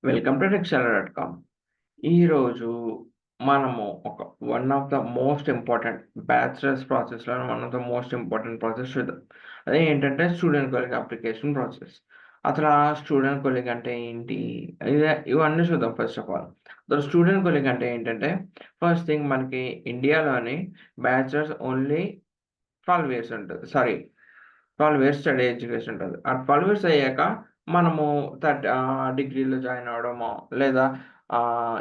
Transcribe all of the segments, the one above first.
Welcome to టెక్స్టైల్.com. ఈరోజు మనము one of the most important bachelors ప్రాసెస్‌లో one of the most important process చూద్దాం. అదే ఏంటంటే స్టూడెంట్ కొలీగ్ అప్లికేషన్ ప్రాసెస్. అసలు ఆ స్టూడెంట్ కొలీగ్ అంటే ఏంటి? ఇవన్నీ చూద్దాం ఫస్ట్ ఆఫ్ ఆల్. అసలు స్టూడెంట్ కొలీగ్ అంటే ఏంటంటే ఫస్ట్ థింగ్ మనకి ఇండియాలోని బ్యాచిలర్స్ ఓన్లీ 12 ఇయర్స్ ఉంటది. సారీ 12 ఇయర్స్ స్టడీ ఎడ్యుకేషన్ ఉంటది. ఆ 12 ఇయర్స్ అయ్యాక మనము డిగ్రీలో జాయిన్ అవ్వడమో, లేదా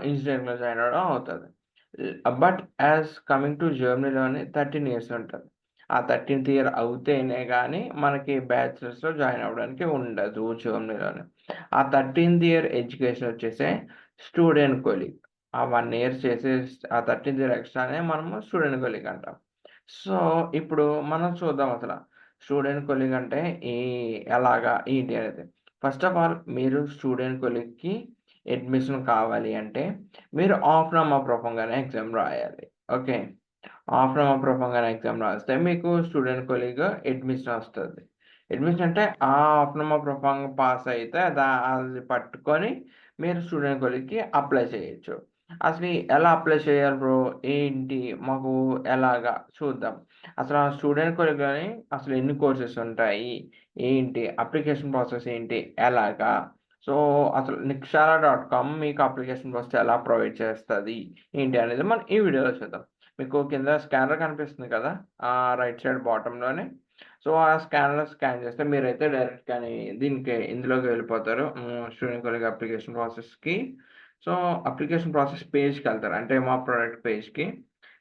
ఇంజినీరింగ్‌లో జాయిన్ అవ్వడం అవుతది. బట్ యాస్ కమింగ్ టు జర్మనీలోని 13 ఇయర్స్ ఉంటది. ఆ 13థ్ ఇయర్ అవుతేనే గాని మనకి బ్యాచిలర్స్‌లో జాయిన్ అవ్వడానికి ఉండదు జర్మనీలోని. ఆ 13థ్ ఇయర్ ఎడ్యుకేషన్ వచ్చేసి స్టూడెంట్ కొలీగ్. ఆ 1 ఇయర్ చేసే ఆ 13థ్ ఇయర్ ఎక్స్‌ట్రానే మనము స్టూడెంట్ కొలీగ్ అంటాం. సో, ఇప్పుడు మనం చూద్దాం అసల. స్టూడెంట్ కొలీగ్ అంటే ఈ ఎలాగా? ఏంటి అనేది. ఫస్ట్ ఆఫ్ ఆల్ మీరు స్టూడెంట్ కొలీగ్‌కి అడ్మిషన్ కావాలి అంటే, మీరు ఆఫ్‌నామా ప్రొఫంగానే ఎగ్జామ్ రాయాలి. ఓకే. ఆఫ్‌నామా ప్రొఫంగానే ఎగ్జామ్ రాస్తే మీకు స్టూడెంట్ కొలీగ్ అడ్మిషన్ వస్తది. అడ్మిషన్ అంటే ఆ ఆఫ్‌నామా ప్రొఫంగ్ పాస్ అయితే అది పట్టుకొని మీరు స్టూడెంట్ కొలీగ్‌కి అప్లై చేయొచ్చు. అసలు ఎలా అప్లై చేయాలి బ్రో? ఏంటి? మాకు ఎలాగా? చూద్దాం. అసలు ఆ స్టూడెంట్ కొలీగ్‌లోని అసలు ఎన్ని కోర్సెస్ ఉంటాయి? ఏంటి? అప్లికేషన్ ప్రాసెస్ ఏంటి? ఎలాగా? సో, అసలు నిక్షార.com మీకు అప్లికేషన్ ప్రాసెస్ ఎలా ప్రొవైడ్ చేస్తది? ఏంటి అనేది మనం ఈ వీడియోలో చూద్దాం. మీకు కింద స్కానర్ కనిపిస్తుంది కదా! Right side బాటమ్‌లోని. సో, ఆ స్కానర్‌లో స్కాన్ చేస్తే మీరైతే డైరెక్ట్‌గాని ఇందులోకి వెళ్ళిపోతారు. స్టూడెంట్ కొలీగ్ అప్లికేషన్ ప్రాసెస్‌కి. సో, అప్లికేషన్ ప్రాసెస్ పేజ్‌కెళ్తారు. అంటే మా ప్రొడక్ట్ పేజ్‌కి.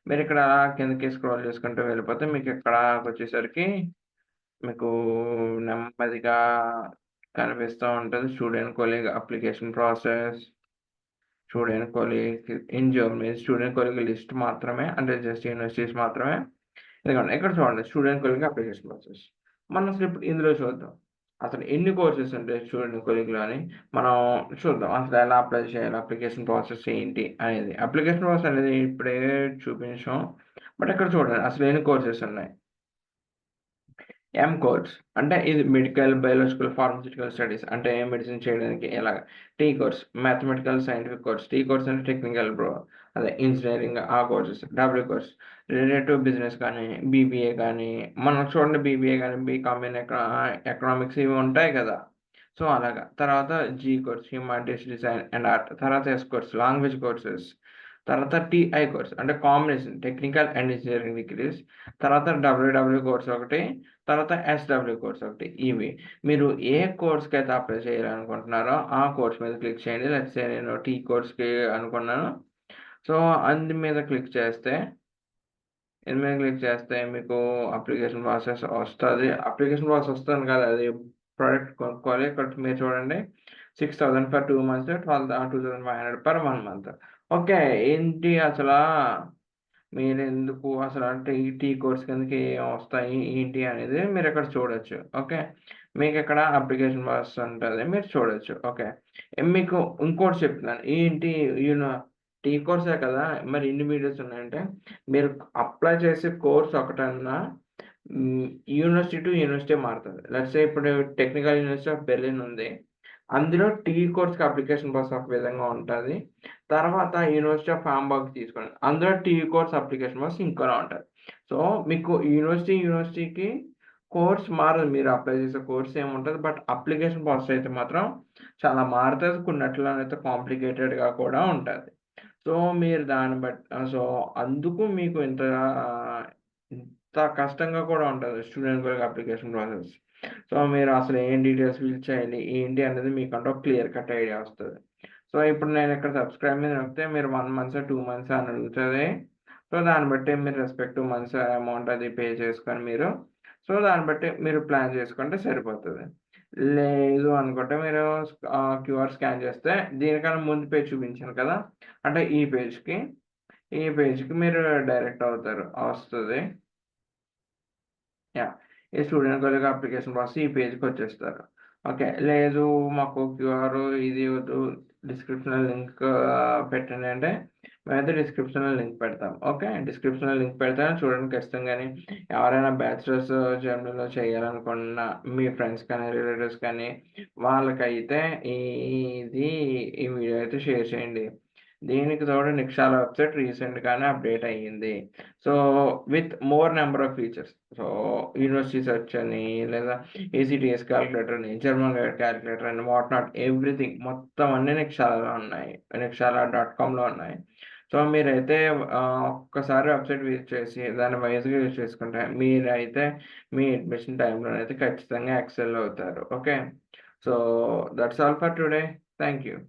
మీరిక్కడ కిందకి స్క్రోల్ చేసుకుంటూ వెళ్ళిపోతే మీకిక్కడకొచ్చేసరికి మీకు నెమ్మదిగా కనిపిస్తా ఉంటది. Student colleague application process, student colleague in Germany. Student colleague list మాత్రమే. అంటే జస్ట్ యూనివర్సిటీస్ మాత్రమే. ఇదిగోండి ఇక్కడ చూడండి స్టూడెంట్ కొలీగ్ అప్లికేషన్ ప్రాసెస్. మనం అసలు ఇప్పుడు ఇందులో చూద్దాం. అసలు ఎన్ని కోర్సెస్ ఉంటాయి స్టూడెంట్ కొలీగ్‌లో అని మనం చూద్దాం. అసలు ఎలా అప్లై చేయాలి? అప్లికేషన్ ప్రాసెస్ ఏంటి? అనేది. అప్లికేషన్ ప్రాసెస్ అనేది ఇప్పుడే చూపించాం. బట్ ఇక్కడ చూడండి అసలు ఎన్ని కోర్సెస్ ఉన్నాయి. కోర్స్ అంటే ఇది మెడికల్, బయోలాజికల్, ఫార్మాస్యూటికల్ స్టడీస్ అంటే మెడిసిన్ చేయడానికి ఎలాగ. Course mathematical, scientific course. Course అంటే టెక్నికల్ బ్రో. అదే ఇంజినీరింగ్ ఆ courses. Course related to business కానీ, బీబీఏ కానీ, మనం చూడండి బీబీఏ గాని, బీకామ్ ఇన్ ఎకనామిక్స్ ఇవి ఉంటాయి కదా! సో, అలాగా. తర్వాత course humanities, design and art. తర్వాత కోర్స్ లాంగ్వేజ్ కోర్సెస్. తర్వాత కోర్స్ అంటే combination technical and engineering degrees. తర్వాత కోర్స్ ఒకటి. తర్వాత కోర్స్ ఒకటి. ఇవి. మీరు ఏ కోర్స్‌కైతే అప్లై చేయాలనుకుంటున్నారో, ఆ కోర్స్ మీద క్లిక్ చేయండి. లెట్స్ సే నేను కోర్స్‌కి అనుకున్నాను. సో, మీద క్లిక్ చేస్తే, మీకు అప్లికేషన్ ప్రాసెస్ వస్తది. అప్లికేషన్ ప్రాసెస్ వస్తుంది కాదు. అది ప్రొడక్ట్ కొనుక్కోవాలి. ఇక్కడ మీరు చూడండి 6000 for 2 months, 2500 per 1 month. Okay. ఏంటి అసలా మీరెందుకు అసలు అంటే ఈ కోర్స్ కిందకి ఏమొస్తాయి? ఏంటి అనేది మీరిక్కడ చూడొచ్చు. ఓకే. మీకిక్కడ అప్లికేషన్ ప్రాసెస్ ఉంటది. మీరు చూడొచ్చు. ఓకే. మీకు ఇంకోటి చెప్తున్నాను. ఏంటి కోర్సే కదా! మరి ఇన్ని వీడియోస్ ఉన్నాయంటే, మీరు అప్లై చేసే కోర్స్ ఒకటన్నా హ్మ్. యూనివర్సిటీ టు యూనివర్సిటీ మారుతది. లెట్స్ సే ఇప్పుడు టెక్నికల్ యూనివర్సిటీ ఆఫ్ బెర్లిన్ ఉంది. అందులో కోర్స్‌కి అప్లికేషన్ ప్రాసెస్ ఒక విధంగా ఉంటది. తర్వాత యూనివర్సిటీ ఆఫ్ హాంబర్గ్ తీసుకోండి. అందులో కోర్స్ అప్లికేషన్ ప్రాసెస్ ఇంకోలా ఉంటది. సో, మీకు యూనివర్సిటీకి కోర్స్ మారదు. మీరు అప్లై చేసే కోర్స్ సేమ్ ఉంటది. బట్ అప్లికేషన్ ప్రాసెస్ అయితే మాత్రం చాలా మారుతది. కొన్నిట్లోనైతే కాంప్లికేటెడ్‌గా కూడా ఉంటది. సో, మీరు దాన్ని సో, అందుకు మీకు ఇంత కష్టంగా కూడా ఉంటది student colleague application process. So, మీరు అసలు ఏం డీటెయిల్స్ ఫిల్ చేయాలి? ఏంటి అనేది మీకంటూ ఒక క్లియర్ కట్ ఐడియా వస్తది. సో, ఇప్పుడు నేనిక్కడ సబ్‌స్క్రైబ్ మీద నొక్కితే మీరు 1 మంత్సా, 2 మంత్సా అని అడుగుతది. సో, దాన్ని బట్టి మీరు రెస్పెక్టివ్ మంత్స్ అమౌంట్ అది పే చేసుకొని మీరు సో, దాన్ని బట్టి మీరు ప్లాన్ చేసుకుంటే సరిపోతది. లేదు అనుకుంటే మీరు క్యూఆర్ స్కాన్ చేస్తే దీనికన్నా ముందు పేజ్ చూపించాను కదా! అంటే ఈ పేజ్‌కి మీరు డైరెక్ట్ అవుతారు. వస్తది. యాహ్! ఈ స్టూడెంట్ కొలీగ్ అప్లికేషన్ ప్రాసెస్ ఈ పేజ్‌కొచ్చేస్తారు. ఓకే. మాకు క్యూఆర్ ఇది వద్దు డిస్క్రిప్షన్‌లో లింక్ పెట్టండి అంటే, మేమైతే డిస్క్రిప్షన్‌లో లింక్ పెడతాం. ఓకే. డిస్క్రిప్షన్‌లో లింక్ పెడతాను. చూడండి ఖచ్చితంగాని. ఎవరైనా బ్యాచిలర్స్ జర్నీలో చేయాలనుకున్న మీ ఫ్రెండ్స్ కానీ, రిలేటివ్స్ కానీ వాళ్ళకైతే ఇది ఈ వీడియో అయితే షేర్ చేయండి. దీనికి తోడు నిక్షాల వెబ్‌సైట్ రీసెంట్‌గానే అప్‌డేట్ అయ్యింది. So, with more number of features. So, university search అని లేదా ఏసీటీఎస్ కాలిక్యులేటర్ అని, జర్మన్ కాలిక్యులేటర్ అని వాట్ నాట్ ఎవ్రీథింగ్ మొత్తం అన్నీ నిక్షాలలో ఉన్నాయి. నిక్షాల డాట్ కామ్‌లో ఉన్నాయి. సో, మీరైతే ఒక్కసారి వెబ్‌సైట్ విజిట్ చేసి దాన్ని వైస్‌గా యూజ్ చేసుకుంటే మీరైతే మీ అడ్మిషన్ టైమ్‌లోనైతే ఖచ్చితంగా ఎక్సెల్ అవుతారు. Okay. So, that's all for today. Thank you.